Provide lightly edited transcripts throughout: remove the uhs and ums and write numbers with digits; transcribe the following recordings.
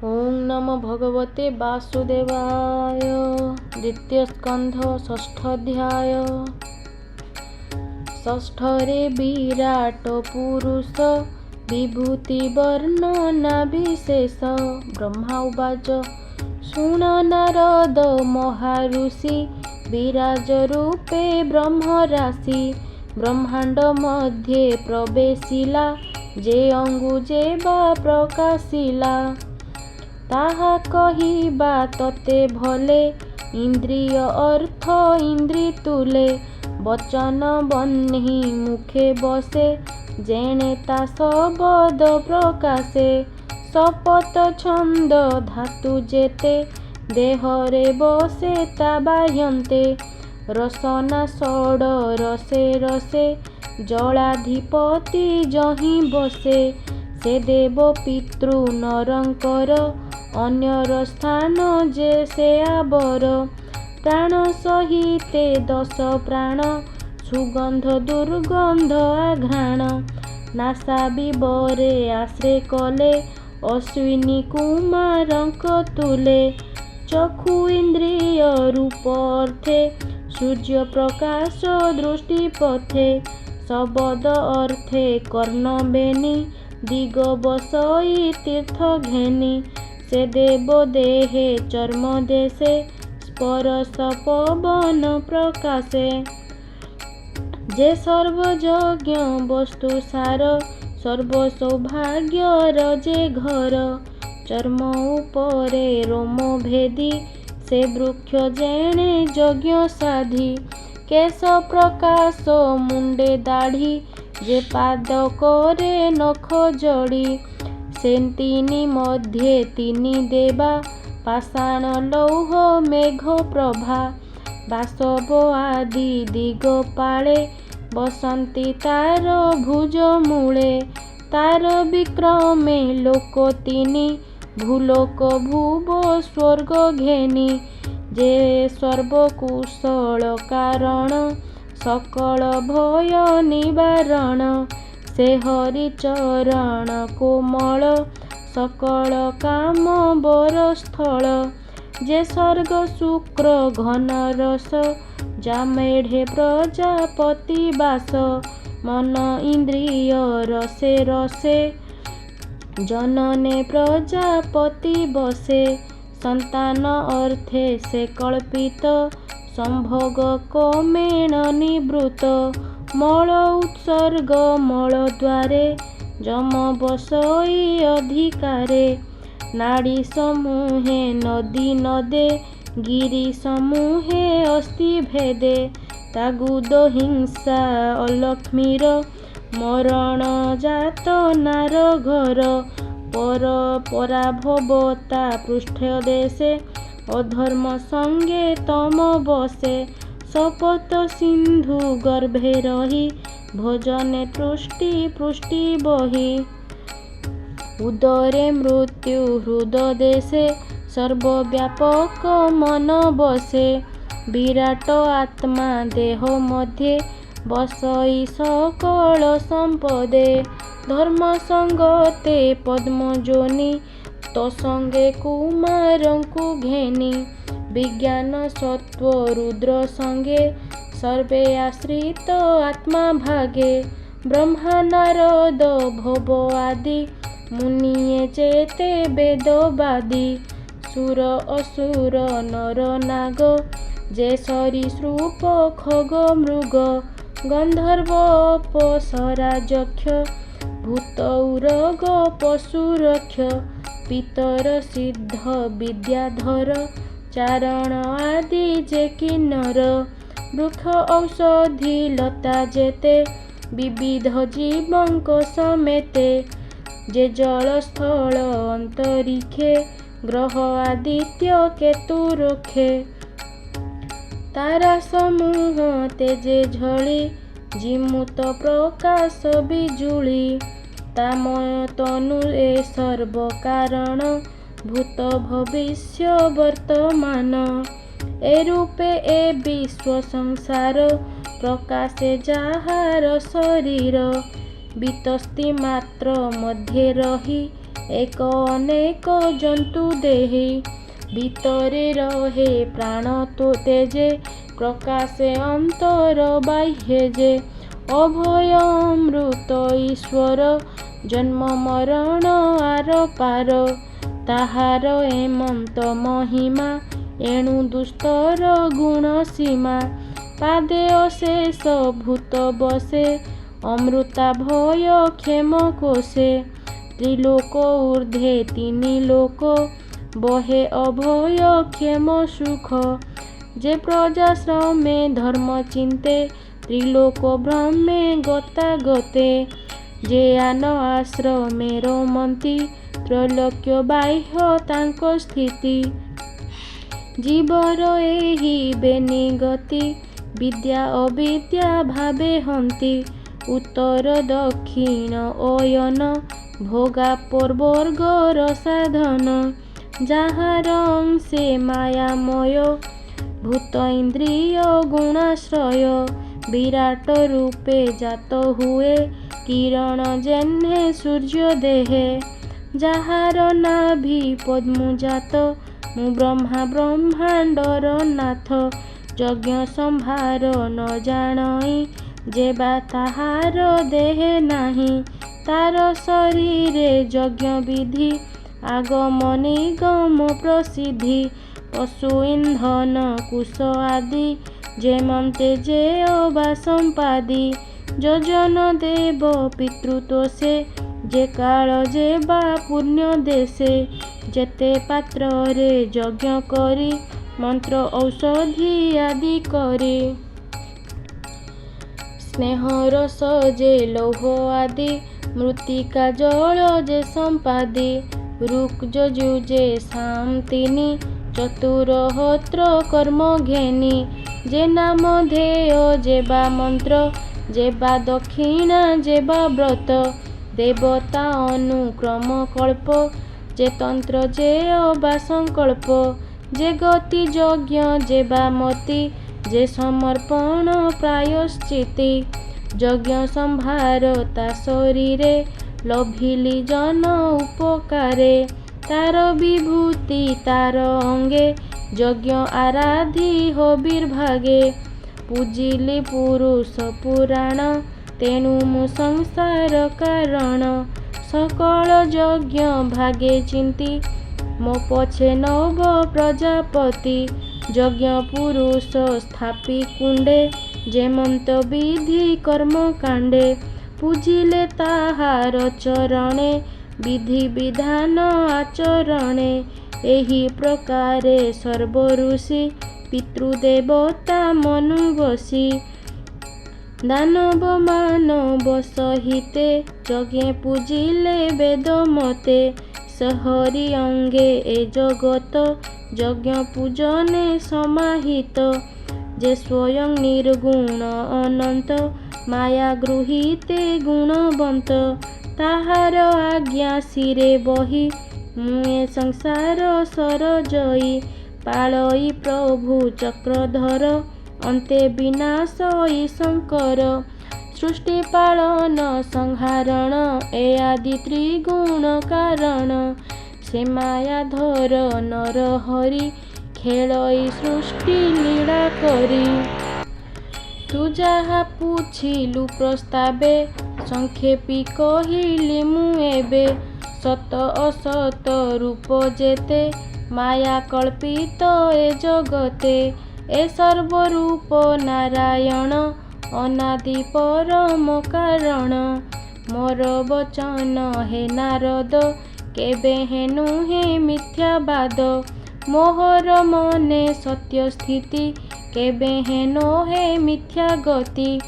ओं नमो भगवते वासुदेवाय। द्वितीय स्कंध षष्ठ अध्याय। षष्ठरे विराट पुरुष विभूति वर्णना विशेष। ब्रह्मा उवाच शुण नारद महाऋषि विराज रूपे ब्रह्मराशि। ब्रह्मांड मध्ये प्रवेशिला जे अंगुजे बा प्रकाशिला। ताहा कहिबा तते भले इंद्रिय अर्थ इंद्री तुले। वचन बन्ही मुखे बसे जेणे ता शब्द प्रकाशे। शपथ छंद धातु जेते देहरे बसे ता बाह्यन्ते। रसना षड रसे रसे जलाधिपति जहि बसे। से देव पितृ नरंकर अन्यर स्थान जे से आबर। प्राण सहिते दश प्राण सुगंध दुर्गंध आघ्राण। नासा विवरे आश्रे कले अश्विनी कुमारंक तुले। चक्षु इंद्रिय रूप अर्थे सूर्य प्रकाश दृष्टि पथे। शब्द अर्थे कर्ण बेनी दिग बसई तीर्थ घेनी। से देव देहे चर्म देशे स्पर्श पवन प्रकाशे। जे सर्वयज्ञ वस्तु सार सर्व सौभाग्य रजे घर। चर्म उपरे रोम भेदी से वृक्ष जेणे यज्ञ साधी। केश प्रकाश मुंडे दाढ़ी जे पाद करे नख जड़ी। से तीनी मध्ये तीनी देवा पाषाण लौह मेघ प्रभा। बासव आदि दिगपाले बसंती तार भुज मूले। तार विक्रमे लोक तीनी भूलोक भुव स्वर्ग घेनी। जे सर्वकुशल कारण सकल भय निवारण। से हरि चरण कोमल सकल काम बरस्थल। जे स्वर्ग शुक्र घन रस जामेढ़े प्रजापति वास। मन इंद्रिय रसे रसे जनने प्रजापति बसे। संतान अर्थे से कल्पित संभोग कमेण निवृत। मल उत्सर्ग मल द्वारे जम बसई अधिकारे। नाड़ी समूहे नदी नदे गिरी समूहे अस्ति भेदे। तागुद हिंसा अलक्ष्मीर मरण जात नार घर। पर पराभवता पृष्ठ देशे अधर्म संगे तम बसे। शपथ सिंधु गर्भे रही भोजने तृष्टि पुष्टि बही। उदरे मृत्यु हृद देशे सर्वव्यापक मन बसे। विराट आत्मा देह मध्ये बसई सकल संपदे। धर्म संगते पद्मजोनि तसंगे कुमारंकु घेनी। विज्ञान सत्व रुद्र संगे सर्वे आश्रित आत्मा भागे। ब्रह्मा नारद भव आदि मुनिये चेते वेदवादी। सुर असुर नर नाग जे सरीसृप खग मृग। गंधर्व अप्सरा यक्ष भूत उरग पशुरक्ष। पितर सिद्ध विद्याधर चारण आदि जे किन्नर। वृक्ष औषधि लता जेते विविध जीवंक समेते। जे जल स्थल अंतरिक्षे ग्रह आदित्य केतु रखे। तारा समूह तेजे झली जिमुत प्रकाश बिजुली। तामय तनु ए सर्व कारण भूत भविष्य वर्तमान। ए रूपे ए विश्व संसार प्रकाशे जाहार शरीर। वितस्ति मात्र मध्ये रही ଏକ ଅନେକ ଜନ୍ତୁ ଦେହି। ଭିତରେ ରହେ ପ୍ରାଣ ତ ତେଜେ, ପ୍ରକାଶେ ଅନ୍ତର ବାହ୍ୟେ ଯେ। ଅଭୟ ଅମୃତ ଈଶ୍ୱର, ଜନ୍ମ ମରଣ ଆର ପାର। ତାହାର ଏମନ୍ତ ମହିମା, ଏଣୁ ଦୁସ୍ତର ଗୁଣ ସୀମା। ପାଦେ ଅଶେଷ ଭୂତ ବସେ, ଅମୃତା ଭୟ କ୍ଷେମ କୋଷେ। ତ୍ରିଲୋକ ଊର୍ଦ୍ଧ୍ୱେ ତିନି ଲୋକ, ବହେ ଅଭୟ କ୍ଷେମ ସୁଖ। ଯେ ପ୍ରଜାଶ୍ରମେ ଧର୍ମ ଚିନ୍ତେ, ତ୍ରିଲୋକ ବ୍ରହ୍ମେ ଗତାଗତେ। ଯେ ଆନ ଆଶ୍ରମେ ରମନ୍ତି, ତ୍ରୈଲୋକ୍ୟ ବାହ୍ୟ ତାଙ୍କ ସ୍ଥିତି। ଜୀବର ଏହି ବେନିଗତି, ବିଦ୍ୟା ଅବିଦ୍ୟା ଭାବେ ହନ୍ତି। ଉତ୍ତର ଦକ୍ଷିଣ ଅୟନ, ଭୋଗା ପର୍ବର୍ଗର ସାଧନ। ଯାହାର ଅଂଶେ ମାୟାମୟ, ଭୂତ ଇନ୍ଦ୍ରିୟ ଗୁଣାଶ୍ରୟ। ବିରାଟ ରୂପେ ଜାତ ହୁଏ, କିରଣ ଯେହ୍ନେ ସୂର୍ଯ୍ୟ ଦେହେ। ଯାହାର ନାଭି ପଦ୍ମଜାତ, ମୁଁ ବ୍ରହ୍ମା ବ୍ରହ୍ମାଣ୍ଡର ନାଥ। ଯଜ୍ଞ ସମ୍ଭାର ନ ଜାଣଇ, ଯେ ବା ତାହାର ଦେହେ ନାହିଁ। ତାର ଶରୀରେ ଯଜ୍ଞ ବିଧି, ଆଗମ ନିଗମ ପ୍ରସିଦ୍ଧି। ପଶୁ ଇନ୍ଧନ କୁଶ ଆଦି, ଯେମନ୍ତେ ଯେ ଅବା ସମ୍ପାଦି। ଯଜନ ଦେବ ପିତୃତୋଷେ, ଯେ କାଳ ଯେ ବା ପୁଣ୍ୟ ଦେଶେ। ଯେତେ ପାତ୍ରରେ ଯଜ୍ଞ କରି, ମନ୍ତ୍ର ଔଷଧି ଆଦି କରି। ସ୍ନେହ ରସ ଯେ ଲୌହ ଆଦି, ମୃତ୍ତିକା ଜଳ ଯେ ସମ୍ପାଦି। ଋକ୍ ଯଜୁ ଯେ ସାମ ତିନି, ଚତୁରହୋତ୍ର କର୍ମ ଘେନି। ଯେ ନାମ ଧେୟ ଯେ ବା ମନ୍ତ୍ର, ଯେ ବା ଦକ୍ଷିଣା ଯେ ବା ବ୍ରତ। ଦେବତା ଅନୁକ୍ରମ କଳ୍ପ, ଯେ ତନ୍ତ୍ର ଯେ ଅବା ସଂକଳ୍ପ। ଯେ ଗତି ଯଜ୍ଞ ଯେ ବା ମତି, ଯେ ସମର୍ପଣ ପ୍ରାୟଶ୍ଚିତି। ଯଜ୍ଞ ସମ୍ଭାର ତା ଶରୀରେ, ଲଭିଲି ଜନ ଉପକାରେ। ତାର ବିଭୂତି ତାର ଅଙ୍ଗେ, ଯଜ୍ଞ ଆରାଧି ହବିର୍ଭାଗେ। ପୂଜିଲି ପୁରୁଷ ପୁରାଣ, ତେଣୁ ମୁଁ ସଂସାର କାରଣ। ସକଳ ଯଜ୍ଞ ଭାଗେ ଚିନ୍ତି, ମୋ ପଛେ ନବ ପ୍ରଜାପତି। ଯଜ୍ଞ ପୁରୁଷ ସ୍ଥାପି କୁଣ୍ଡେ, ଯେମନ୍ତ ବିଧି କର୍ମ କାଣ୍ଡେ। ପୂଜିଲେ ତାହାର ଚରଣେ, ବିଧି ବିଧାନ ଆଚରଣେ। ଏହି ପ୍ରକାରେ ସର୍ବ ଋଷି, ପିତୃଦେବତା ମନୁ ବସି। ଦାନବ ମାନବ ସହିତେ, ଯଜ୍ଞେ ପୂଜିଲେ ବେଦ ମତେ। ସହରି ଅଙ୍ଗେ ଏ ଜଗତ, ଯଜ୍ଞ ପୂଜନେ ସମାହିତ। ଯେ ସ୍ୱୟଂ ନିର୍ଗୁଣ ଅନନ୍ତ, ମାୟା ଗୃହୀତେ ଗୁଣବନ୍ତ। ତାହାର ଆଜ୍ଞା ଶିରେ ବହି, ମୁଁ ଏ ସଂସାର ସରଜଇ। ପାଳଇ ପ୍ରଭୁ ଚକ୍ରଧର, ଅନ୍ତେ ବିନାଶଇ ଶଙ୍କର। ସୃଷ୍ଟି ପାଳନ ସଂହାରଣ, ଏ ଆଦି ତ୍ରିଗୁଣ କାରଣ। ସେ ମାୟାଧର ନରହରି, ଖେଳଇ ସୃଷ୍ଟି ଲୀଳା କରି। ତୁ ଯାହା ପୁଛିଲୁ ପ୍ରସ୍ତାବେ, ସଂକ୍ଷେପି କହିଲି ମୁଁ ଏବେ। ସତ ଅସତ ରୂପ ଯେତେ, ମାୟା କଳ୍ପିତ ଏ ଜଗତେ। ଏ ସର୍ବରୂପ ନାରାୟଣ, ଅନାଦି ପରମ କାରଣ। ମୋର ବଚନ ହେ ନାରଦ, କେବେ ହେନୁ ହେ ମିଥ୍ୟାବାଦ। ମୋହର ମନେ ସତ୍ୟ ସ୍ଥିତି, କେବେ ହେନ ହେ ମିଥ୍ୟା ଗତି।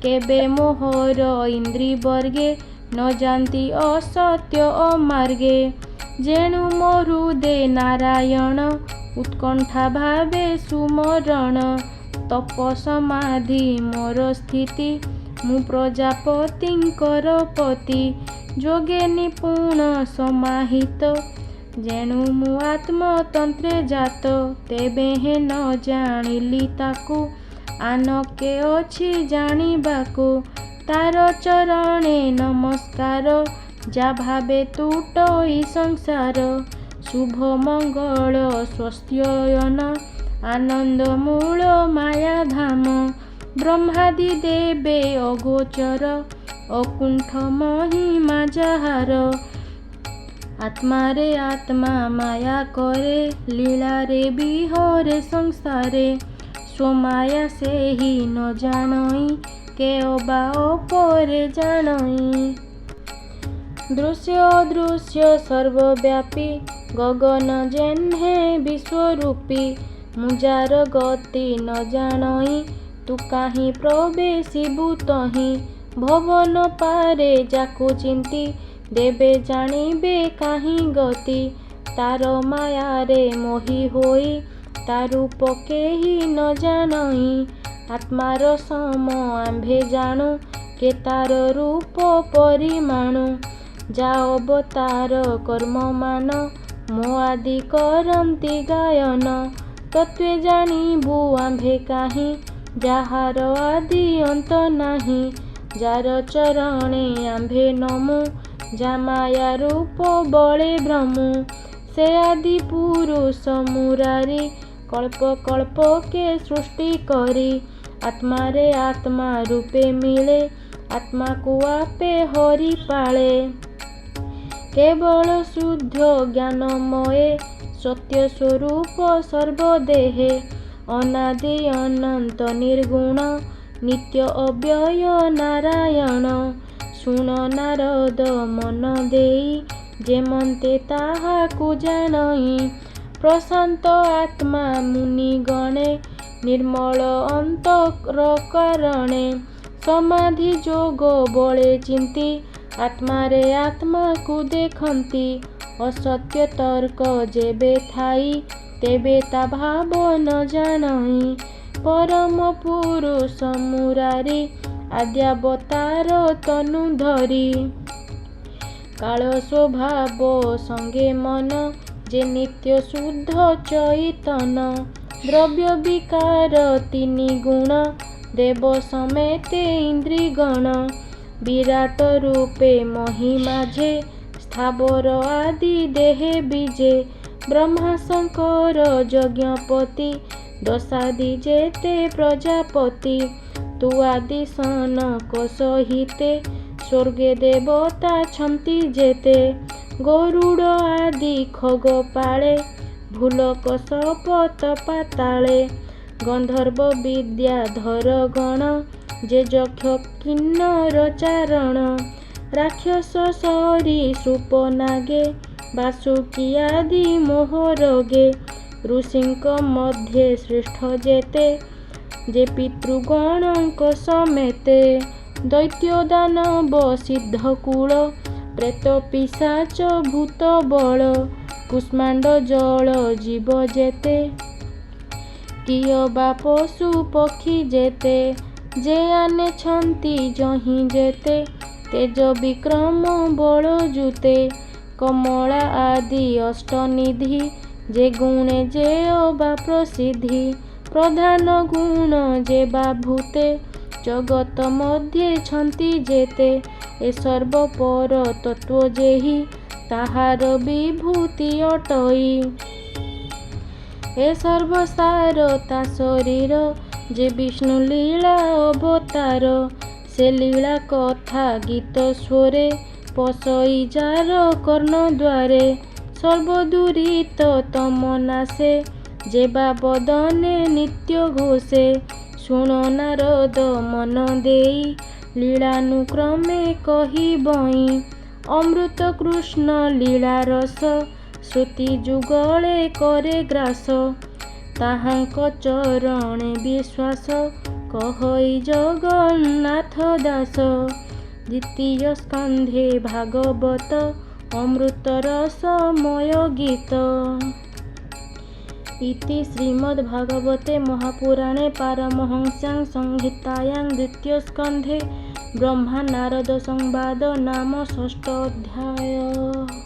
କେବେ ମୋହର ଇନ୍ଦ୍ରିବର୍ଗେ, ନ ଯାନ୍ତି ଅସତ୍ୟ ଅମାର୍ଗେ। ଯେଣୁ ମୋ ହୃଦେ ନାରାୟଣ, ଉତ୍କଣ୍ଠା ଭାବେ ସୁମରଣ। ତପ ସମାଧି ମୋର ସ୍ଥିତି, ମୁଁ ପ୍ରଜାପତିଙ୍କର ପତି। ଯୋଗେ ନିପୁଣ ସମାହିତ, ଯେଣୁ ମୁଁ ଆତ୍ମତନ୍ତ୍ରେ ଜାତ। ତେବେ ହେ ନ ଜାଣିଲି ତାକୁ, ଆନ କେ ଅଛି ଜାଣିବାକୁ। ତାର ଚରଣେ ନମସ୍କାର, যা ভাবে তুটই সংসার। শুভ মঙ্গল স্বস্ত্যয়ন আনন্দ মূଳ মায়া ধাম। ব্রহ্মাদি দেবে অগোচর অকুণ্ঠ মহিমা যাହାର। আত্মারে আত্মা মায়া করে লীলারে বিহরে সংসারে। স্বমায়া ସେହି ନ ଜାଣଇ କେଅ ବା ଅପରେ ଜାଣଇ। ଦୃଶ୍ୟ ଅଦୃଶ୍ୟ ସର୍ବବ୍ୟାପୀ ଗଗନ ଯେହ୍ନେ ବିଶ୍ୱରୂପୀ। ମୁଁ ଯାର ଗତି ନ ଜାଣଇ ତୁ କାହିଁ ପ୍ରବେଶିବୁ ତହିଁ। ଭବନ ପାରେ ଯାକୁ ଚିନ୍ତି ଦେବେ ଜାଣିବେ କାହିଁ ଗତି। ତାର ମାୟାରେ ମୋହି ହୋଇ ତା ରୂପ କେହି ନ ଜାଣଇ। ଆତ୍ମାର ସମ ଆମ୍ଭେ ଜାଣୁ କେ ତାର ରୂପ ପରିମାଣୁ। ଯା ଅବତାର କର୍ମମାନ ମୋ ଆଦି କରନ୍ତି ଗାୟନ। ତତ୍ତ୍ୱେ ଜାଣିବୁ ଆମ୍ଭେ କାହିଁ ଯାହାର ଆଦି ଅନ୍ତ ନାହିଁ। ଯାର ଚରଣେ ଆମ୍ଭେ ନମୁ ଯା ମାୟା ରୂପ ବଳେ ଭ୍ରମୁ। ସେ ଆଦି ପୁରୁଷ ମୁରାରି କଳ୍ପ କଳ୍ପ କେ ସୃଷ୍ଟି କରି। ଆତ୍ମାରେ ଆତ୍ମା ରୂପେ ମିଳେ ଆତ୍ମାକୁ ଆପେ ହରି ପାଳେ। କେବଳ ଶୁଦ୍ଧ ଜ୍ଞାନମୟେ ସତ୍ୟ ସ୍ୱରୂପ ସର୍ବଦେହେ। ଅନାଦି ଅନନ୍ତ ନିର୍ଗୁଣ ନିତ୍ୟ ଅବ୍ୟୟ ନାରାୟଣ। ଶୁଣ ନାରଦ ମନ ଦେଇ ଯେମନ୍ତେ ତାହାକୁ ଜାଣଇ। ପ୍ରଶାନ୍ତ ଆତ୍ମା ମୁନିଗଣେ ନିର୍ମଳ ଅନ୍ତର କାରଣେ। ସମାଧି ଯୋଗ ବଳେ ଚିନ୍ତି ଆତ୍ମାରେ ଆତ୍ମାକୁ ଦେଖନ୍ତି। ଅସତ୍ୟ ତର୍କ ଯେବେ ଥାଇ ତେବେ ତା ଭାବ ନ ଜାଣଇ। ପରମ ପୁରୁଷ ମୁରାରି ଆଦ୍ୟାବତାର ତନୁ ଧରି। କାଳ ସ୍ୱଭାବ ସଙ୍ଗେ ମନ ଯେ ନିତ୍ୟ ଶୁଦ୍ଧ ଚୈତନ। ଦ୍ରବ୍ୟ ବିକାର ତିନି ଗୁଣ ଦେବ ସମେତେ ଇନ୍ଦ୍ରିଗଣ। ବିରାଟ ରୂପେ ମହିମାଝେ ସ୍ଥାବର ଆଦି ଦେହେ ବିଜେ। ବ୍ରହ୍ମା ଶଙ୍କର ଯଜ୍ଞପତି ଦଶାଦି ଯେତେ ପ୍ରଜାପତି। ତୁ ଆଦି ସନକ ସହିତେ ସ୍ୱର୍ଗେ ଦେବତା ଛନ୍ତି ଯେତେ। ଗରୁଡ଼ ଆଦି ଖଗ ପାଳେ ଭୁଲକ ସପତ ପାତାଳେ। ଗନ୍ଧର୍ବ ବିଦ୍ୟାଧର ଗଣ ଯେ ଯକ୍ଷ କିନ୍ନର ଚାରଣ। ରାକ୍ଷସ ସରୀସୃପ ନାଗେ ବାସୁକୀ ଆଦି ମୋହରଗେ। ଋଷିଙ୍କ ମଧ୍ୟେ ଶ୍ରେଷ୍ଠ ଯେତେ ଯେ ପିତୃଗଣଙ୍କ ସମେତେ। ଦୈତ୍ୟ ଦାନବ ସିଦ୍ଧକୂଳ ପ୍ରେତ ପିଶାଚ ଭୂତ ବଳ। କୁଷ୍ମାଣ୍ଡ ଜଳ ଜୀବ ଯେତେ କିଏ ବା ପଶୁ ପକ୍ଷୀ ଯେତେ। ଯେ ଆନେଛନ୍ତି ଯହିଁ ଯେତେ ତେଜ ବିକ୍ରମ ବଳ ଜୁତେ। କମଳା ଆଦି ଅଷ୍ଟନିଧି ଯେ ଗୁଣେ ଯେ ଅବା ପ୍ରସିଦ୍ଧି। ପ୍ରଧାନ ଗୁଣ ଯେ ବା ଭୂତେ ଜଗତ ମଧ୍ୟେ ଛନ୍ତି ଯେତେ। ଏ ସର୍ବପର ତତ୍ତ୍ୱ ଯେହି ତାହାର ବିଭୂତି ଅଟଇ। ଏ ସର୍ବସାର ତା ଶରୀର ଯେ ବିଷ୍ଣୁ ଲୀଳା ଅବତାର। ସେ ଲୀଳା କଥା ଗୀତ ସ୍ୱରେ ପଶଇ ଯାର କର୍ଣ୍ଣ ଦ୍ୱାରେ। ସର୍ବଦୁରିତ ତମ ନାଶେ ଯେ ବା ବଦନେ ନିତ୍ୟ ଘୋଷେ। ଶୁଣ ନାରଦ ମନ ଦେଇ ଲୀଳାନୁକ୍ରମେ କହିବଇ। ଅମୃତ କୃଷ୍ଣ ଲୀଳା ରସ ଶ୍ରୁତି ଯୁଗଳେ କରେ ଗ୍ରାସ। ତାହାଙ୍କ ଚରଣେ ବିଶ୍ୱାସ କହଇ ଜଗନ୍ନାଥ ଦାସ। ଦ୍ୱିତୀୟ ସ୍କନ୍ଧେ ଭାଗବତ ଅମୃତ ରସମୟ ଗୀତ। इति श्रीमद्भागवते महापुराणे पारमहंस्यां संहितायां द्वितीयस्कन्धे ब्रह्मा नारद संवाद नाम षष्ठोऽध्यायः।